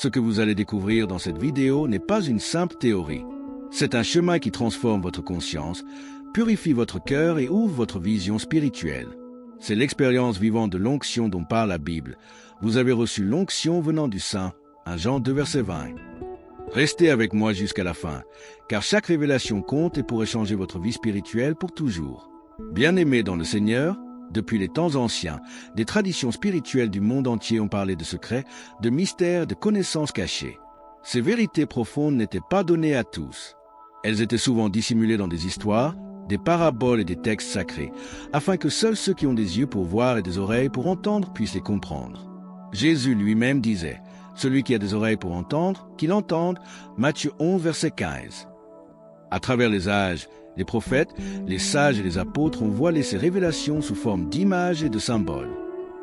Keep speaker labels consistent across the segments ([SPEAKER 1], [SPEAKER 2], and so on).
[SPEAKER 1] Ce que vous allez découvrir dans cette vidéo n'est pas une simple théorie. C'est un chemin qui transforme votre conscience, purifie votre cœur et ouvre votre vision spirituelle. C'est l'expérience vivante de l'onction dont parle la Bible. Vous avez reçu l'onction venant du Saint, 1 Jean 2, verset 20. Restez avec moi jusqu'à la fin, car chaque révélation compte et pourrait changer votre vie spirituelle pour toujours. Bien-aimés dans le Seigneur, depuis les temps anciens, des traditions spirituelles du monde entier ont parlé de secrets, de mystères, de connaissances cachées. Ces vérités profondes n'étaient pas données à tous. Elles étaient souvent dissimulées dans des histoires, des paraboles et des textes sacrés, afin que seuls ceux qui ont des yeux pour voir et des oreilles pour entendre puissent les comprendre. Jésus lui-même disait « Celui qui a des oreilles pour entendre, qu'il entende » Matthieu 11, verset 15. À travers les âges, les prophètes, les sages et les apôtres ont voilé ces révélations sous forme d'images et de symboles.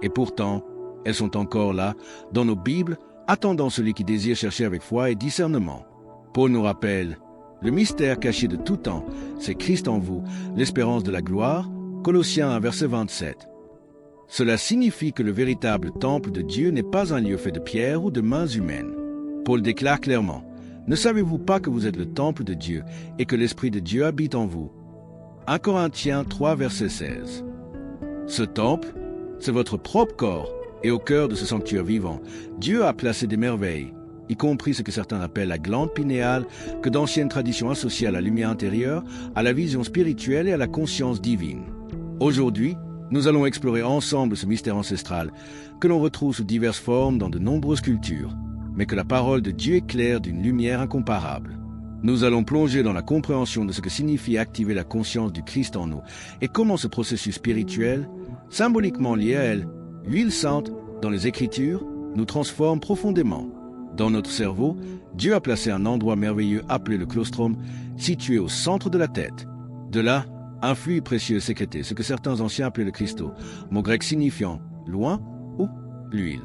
[SPEAKER 1] Et pourtant, elles sont encore là, dans nos Bibles, attendant celui qui désire chercher avec foi et discernement. Paul nous rappelle « Le mystère caché de tout temps, c'est Christ en vous, l'espérance de la gloire » Colossiens 1, verset 27. Cela signifie que le véritable temple de Dieu n'est pas un lieu fait de pierre ou de mains humaines. Paul déclare clairement « Ne savez-vous pas que vous êtes le temple de Dieu et que l'Esprit de Dieu habite en vous » 1 Corinthiens 3, verset 16. Ce temple, c'est votre propre corps, et au cœur de ce sanctuaire vivant, Dieu a placé des merveilles, y compris ce que certains appellent la glande pinéale, que d'anciennes traditions associent à la lumière intérieure, à la vision spirituelle et à la conscience divine. Aujourd'hui, nous allons explorer ensemble ce mystère ancestral que l'on retrouve sous diverses formes dans de nombreuses cultures, mais que la parole de Dieu éclaire d'une lumière incomparable. Nous allons plonger dans la compréhension de ce que signifie activer la conscience du Christ en nous et comment ce processus spirituel, symboliquement lié à elle, l'huile sainte, dans les Écritures, nous transforme profondément. Dans notre cerveau, Dieu a placé un endroit merveilleux appelé le claustrum, situé au centre de la tête. De là, un fluide précieux sécrété, ce que certains anciens appelaient le Christo, mot grec signifiant « loin » ou « l'huile ».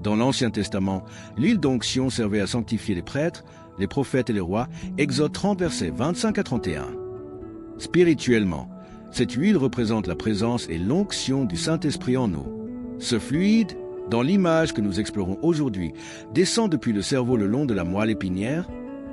[SPEAKER 1] Dans l'Ancien Testament, l'huile d'onction servait à sanctifier les prêtres, les prophètes et les rois, Exode 30, versets 25 à 31. Spirituellement, cette huile représente la présence et l'onction du Saint-Esprit en nous. Ce fluide, dans l'image que nous explorons aujourd'hui, descend depuis le cerveau le long de la moelle épinière,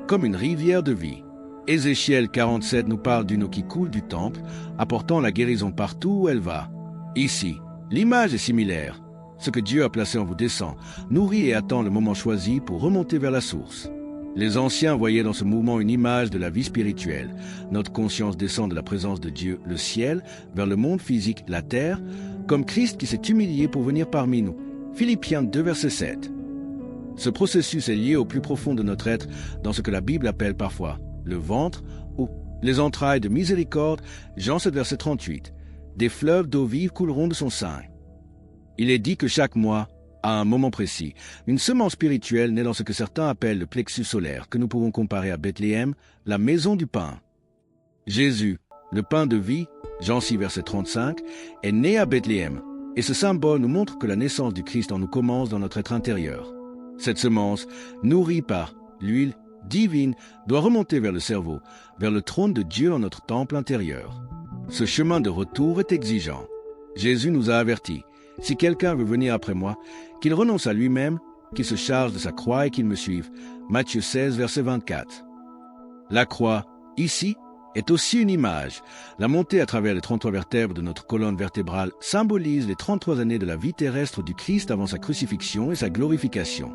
[SPEAKER 1] comme une rivière de vie. Ézéchiel 47 nous parle d'une eau qui coule du temple, apportant la guérison partout où elle va. Ici, l'image est similaire. Ce que Dieu a placé en vous descend, nourrit et attend le moment choisi pour remonter vers la source. Les anciens voyaient dans ce mouvement une image de la vie spirituelle. Notre conscience descend de la présence de Dieu, le ciel, vers le monde physique, la terre, comme Christ qui s'est humilié pour venir parmi nous. Philippiens 2, verset 7. Ce processus est lié au plus profond de notre être dans ce que la Bible appelle parfois le ventre ou les entrailles de miséricorde, Jean 7, verset 38. Des fleuves d'eau vive couleront de son sein. Il est dit que chaque mois, à un moment précis, une semence spirituelle naît dans ce que certains appellent le plexus solaire, que nous pouvons comparer à Bethléem, la maison du pain. Jésus, le pain de vie, Jean 6, verset 35, est né à Bethléem, et ce symbole nous montre que la naissance du Christ en nous commence dans notre être intérieur. Cette semence, nourrie par l'huile divine, doit remonter vers le cerveau, vers le trône de Dieu dans notre temple intérieur. Ce chemin de retour est exigeant. Jésus nous a avertis. Si quelqu'un veut venir après moi, qu'il renonce à lui-même, qu'il se charge de sa croix et qu'il me suive. Matthieu 16, verset 24. La croix, ici, est aussi une image. La montée à travers les 33 vertèbres de notre colonne vertébrale symbolise les 33 années de la vie terrestre du Christ avant sa crucifixion et sa glorification.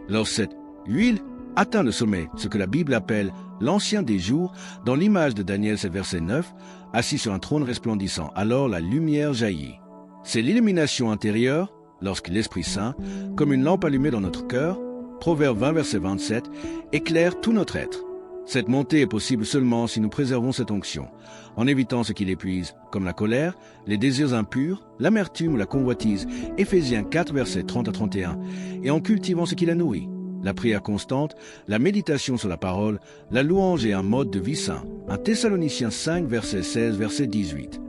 [SPEAKER 1] Lorsque cette huile atteint le sommet, ce que la Bible appelle l'ancien des jours, dans l'image de Daniel 7, verset 9, assis sur un trône resplendissant, alors la lumière jaillit. C'est l'illumination intérieure, lorsque l'Esprit Saint, comme une lampe allumée dans notre cœur, Proverbe 20, verset 27, éclaire tout notre être. Cette montée est possible seulement si nous préservons cette onction, en évitant ce qui l'épuise, comme la colère, les désirs impurs, l'amertume ou la convoitise, Éphésiens 4, versets 30 à 31, et en cultivant ce qui la nourrit, la prière constante, la méditation sur la parole, la louange et un mode de vie sain, 1 Thessaloniciens 5, verset 16, verset 18.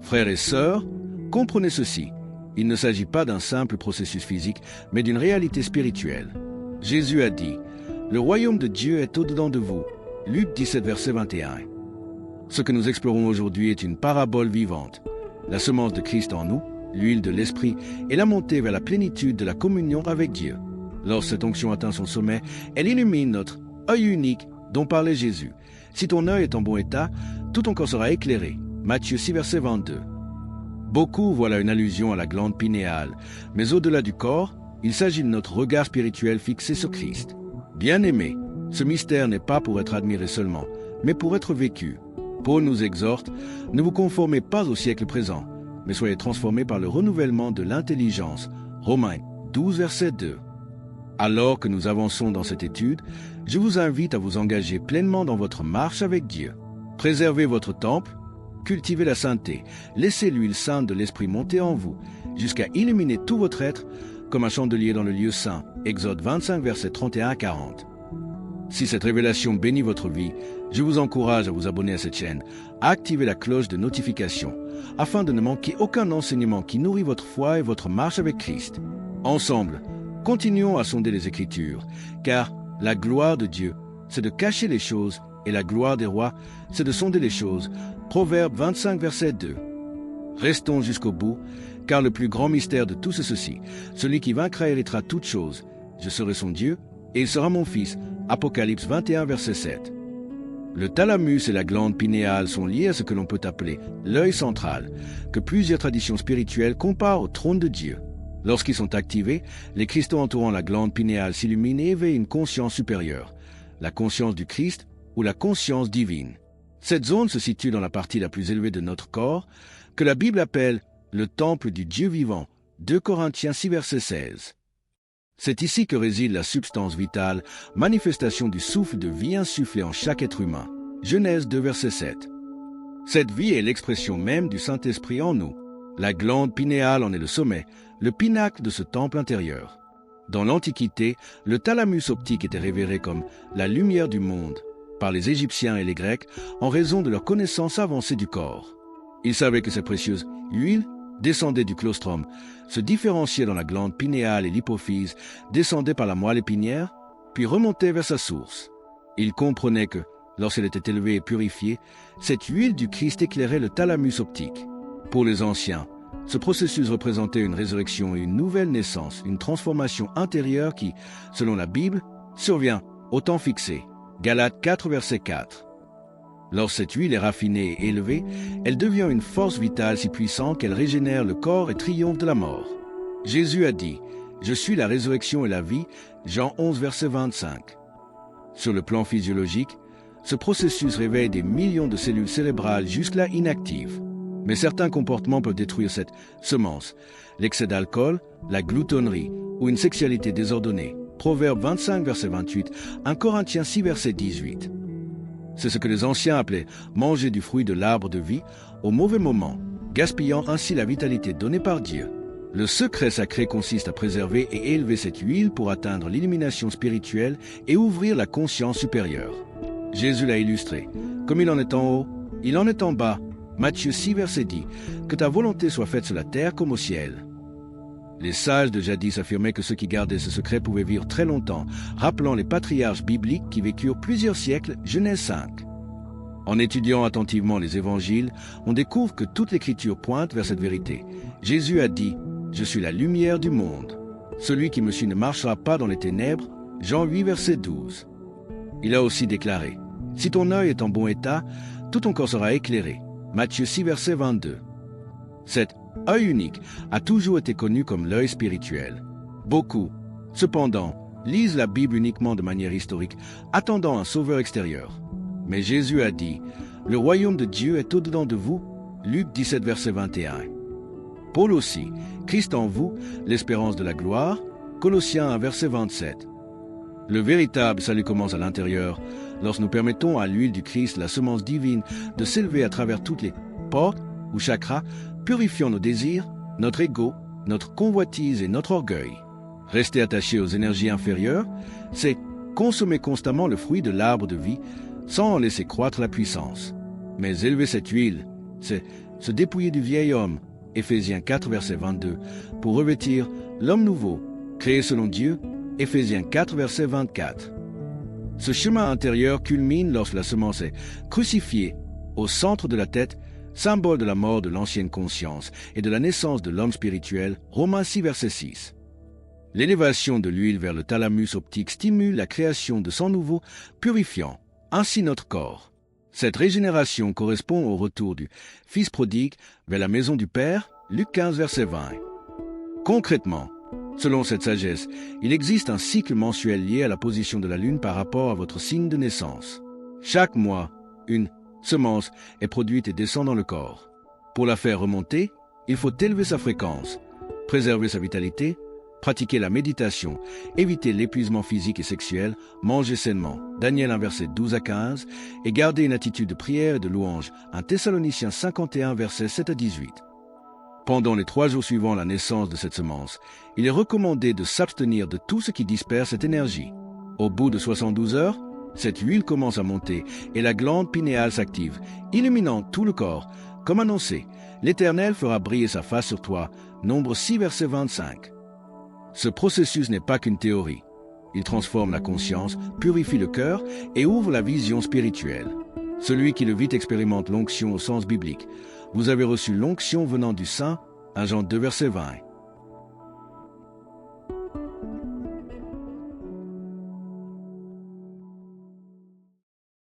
[SPEAKER 1] Frères et sœurs, comprenez ceci, il ne s'agit pas d'un simple processus physique, mais d'une réalité spirituelle. Jésus a dit « Le royaume de Dieu est au-dedans de vous » Luc 17, verset 21. Ce que nous explorons aujourd'hui est une parabole vivante. La semence de Christ en nous, l'huile de l'Esprit, et la montée vers la plénitude de la communion avec Dieu. Lorsque cette onction atteint son sommet, elle illumine notre œil unique dont parlait Jésus. Si ton œil est en bon état, tout ton corps sera éclairé. Matthieu 6, verset 22. Beaucoup voient là une allusion à la glande pinéale, mais au-delà du corps, il s'agit de notre regard spirituel fixé sur Christ. Bien-aimés, ce mystère n'est pas pour être admiré seulement, mais pour être vécu. Paul nous exhorte, ne vous conformez pas au siècle présent, mais soyez transformés par le renouvellement de l'intelligence. Romains 12, verset 2. Alors que nous avançons dans cette étude, je vous invite à vous engager pleinement dans votre marche avec Dieu. Préservez votre temple, cultivez la sainteté, laissez l'huile sainte de l'Esprit monter en vous, jusqu'à illuminer tout votre être comme un chandelier dans le lieu saint. Exode 25, versets 31 à 40. Si cette révélation bénit votre vie, je vous encourage à vous abonner à cette chaîne, à activer la cloche de notification, afin de ne manquer aucun enseignement qui nourrit votre foi et votre marche avec Christ. Ensemble, continuons à sonder les Écritures, car la gloire de Dieu, c'est de cacher les choses, et la gloire des rois, c'est de sonder les choses. Proverbe 25, verset 2. Restons jusqu'au bout, car le plus grand mystère de tout c'est ceci. Celui qui vaincra héritera toutes choses. Je serai son Dieu, et il sera mon fils. Apocalypse 21, verset 7. Le thalamus et la glande pinéale sont liés à ce que l'on peut appeler l'œil central, que plusieurs traditions spirituelles comparent au trône de Dieu. Lorsqu'ils sont activés, les cristaux entourant la glande pinéale s'illuminent et éveillent une conscience supérieure, la conscience du Christ ou la conscience divine. Cette zone se situe dans la partie la plus élevée de notre corps, que la Bible appelle le temple du Dieu vivant, 2 Corinthiens 6, verset 16. C'est ici que réside la substance vitale, manifestation du souffle de vie insufflé en chaque être humain. Genèse 2, verset 7. Cette vie est l'expression même du Saint-Esprit en nous. La glande pinéale en est le sommet, le pinacle de ce temple intérieur. Dans l'Antiquité, le thalamus optique était révéré comme la lumière du monde par les Égyptiens et les Grecs en raison de leur connaissance avancée du corps. Ils savaient que ces précieuses huiles descendaient du claustrum, se différenciaient dans la glande pinéale et l'hypophyse, descendaient par la moelle épinière, puis remontaient vers sa source. Ils comprenaient que, lorsqu'elle était élevée et purifiée, cette huile du Christ éclairait le thalamus optique. Pour les anciens, ce processus représentait une résurrection et une nouvelle naissance, une transformation intérieure qui, selon la Bible, survient au temps fixé. Galates 4, verset 4. Lorsque cette huile est raffinée et élevée, elle devient une force vitale si puissante qu'elle régénère le corps et triomphe de la mort. Jésus a dit « Je suis la résurrection et la vie » Jean 11, verset 25. Sur le plan physiologique, ce processus réveille des millions de cellules cérébrales jusque-là inactives. Mais certains comportements peuvent détruire cette semence, l'excès d'alcool, la gloutonnerie ou une sexualité désordonnée. Proverbe 25, verset 28, 1 Corinthiens 6, verset 18. C'est ce que les anciens appelaient manger du fruit de l'arbre de vie au mauvais moment, gaspillant ainsi la vitalité donnée par Dieu. Le secret sacré consiste à préserver et élever cette huile pour atteindre l'illumination spirituelle et ouvrir la conscience supérieure. Jésus l'a illustré. Comme il en est en haut, il en est en bas. Matthieu 6, verset 10. Que ta volonté soit faite sur la terre comme au ciel. Les sages de jadis affirmaient que ceux qui gardaient ce secret pouvaient vivre très longtemps, rappelant les patriarches bibliques qui vécurent plusieurs siècles, Genèse 5. En étudiant attentivement les évangiles, on découvre que toute l'écriture pointe vers cette vérité. Jésus a dit « Je suis la lumière du monde. Celui qui me suit ne marchera pas dans les ténèbres. » Jean 8, verset 12. Il a aussi déclaré « Si ton œil est en bon état, tout ton corps sera éclairé. » Matthieu 6, verset 22. Cet œil unique a toujours été connu comme l'œil spirituel. Beaucoup, cependant, lisent la Bible uniquement de manière historique, attendant un sauveur extérieur. Mais Jésus a dit « Le royaume de Dieu est au-dedans de vous. » Luc 17, verset 21. Paul aussi, Christ en vous, l'espérance de la gloire. Colossiens 1, verset 27. Le véritable salut commence à l'intérieur, lorsque nous permettons à l'huile du Christ, la semence divine, de s'élever à travers toutes les portes ou chakras, purifiant nos désirs, notre ego, notre convoitise et notre orgueil. Rester attaché aux énergies inférieures, c'est consommer constamment le fruit de l'arbre de vie, sans en laisser croître la puissance. Mais élever cette huile, c'est se dépouiller du vieil homme, Éphésiens 4, verset 22, pour revêtir l'homme nouveau, créé selon Dieu, Éphésiens 4, verset 24. Ce chemin intérieur culmine lorsque la semence est crucifiée au centre de la tête, symbole de la mort de l'ancienne conscience et de la naissance de l'homme spirituel, Romains 6, verset 6. L'élévation de l'huile vers le thalamus optique stimule la création de sang nouveau, purifiant ainsi notre corps. Cette régénération correspond au retour du Fils prodigue vers la maison du Père, Luc 15, verset 20. Concrètement, selon cette sagesse, il existe un cycle mensuel lié à la position de la Lune par rapport à votre signe de naissance. Chaque mois, une semence est produite et descend dans le corps. Pour la faire remonter, il faut élever sa fréquence, préserver sa vitalité, pratiquer la méditation, éviter l'épuisement physique et sexuel, manger sainement, Daniel 1 verset 12 à 15, et garder une attitude de prière et de louange, 1 Thessaloniciens 51 verset 7 à 18. Pendant les 3 jours suivant la naissance de cette semence, il est recommandé de s'abstenir de tout ce qui disperse cette énergie. Au bout de 72 heures, cette huile commence à monter et la glande pinéale s'active, illuminant tout le corps. Comme annoncé, l'Éternel fera briller sa face sur toi. Nombre 6 verset 25. Ce processus n'est pas qu'une théorie. Il transforme la conscience, purifie le cœur et ouvre la vision spirituelle. Celui qui le vit expérimente l'onction au sens biblique. Vous avez reçu l'onction venant du Saint, 1 Jean 2 verset 20.